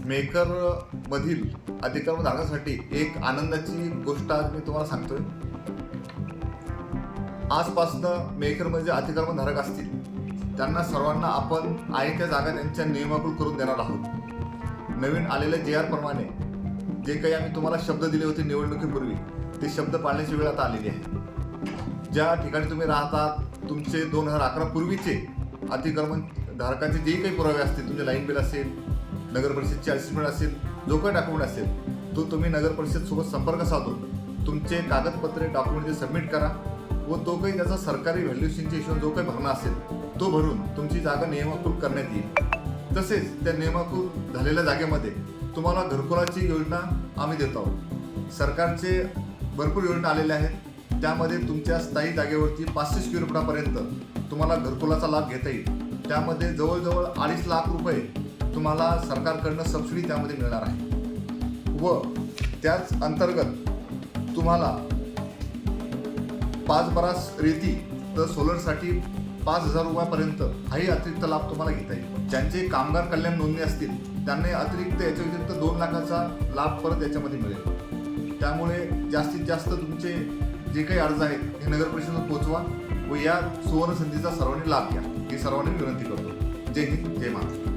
Maker मधील अतिक्रमण धारकांसाठी एक आनंदाची गोष्ट आज मी तुम्हाला सांगतोय। आजपासनं मेकर मध्ये अतिक्रमण धारक असतील त्यांना सर्वांना आपण आहे त्या जागा त्यांच्या नियमाकुल करून देणार आहोत। नवीन आलेल्या JR प्रमाणे जे काही आम्ही तुम्हाला शब्द दिले होते निवडणुकीपूर्वी ते शब्द पाळण्याची वेळ आता आलेली आहे। ज्या ठिकाणी तुम्ही राहतात तुमचे 2011 पूर्वीचे अतिक्रमण धारकांचे जे काही पुरावे असतील, तुमचे लाईन बिल असेल, नगर परिषदची असिस्टमेंट असेल, जो काही डॉक्युमेंट असेल तो तुम्ही नगर परिषद सोबत संपर्क साधून तुमचे कागदपत्रे डॉक्युमेंट सबमिट करा व तो काही त्याचा सरकारी व्हॅल्युएशनच्या हिशोबाने जो काही भरणा असेल तो भरून तुमची जागा नियमाकुल करण्यात येईल। तसेच त्या नियमाकुल झालेल्या जागेमध्ये तुम्हाला घरकुलाची योजना आम्ही देत आहोत। सरकारचे भरपूर योजना आलेल्या आहेत, त्यामध्ये तुमच्या स्थायी जागेवरती 500 स्क्वेअर फुटापर्यंत तुम्हाला घरकुलाचा लाभ घेता येईल। त्यामध्ये जवळजवळ 2.5 लाख रुपये तुम्हाला सरकारकडनं सबसिडी त्यामध्ये मिळणार आहे व त्याच अंतर्गत तुम्हाला 5 बरास रेती तर सोलरसाठी 5,000 रुपयापर्यंत हाही अतिरिक्त लाभ तुम्हाला घेता येईल। ज्यांचे कामगार कल्याण नोंदणी असतील त्यांना अतिरिक्त याच्या व्यतिरिक्त 2 लाखाचा लाभ परत याच्यामध्ये मिळेल। त्यामुळे जास्तीत जास्त तुमचे जे काही अर्ज आहेत हे नगर परिषदेत पोहोचवा व या सुवर्ण संधीचा सर्वांनी लाभ घ्या ही सर्वांनी विनंती करतो। जय हिंद, जय महाराष्ट्र।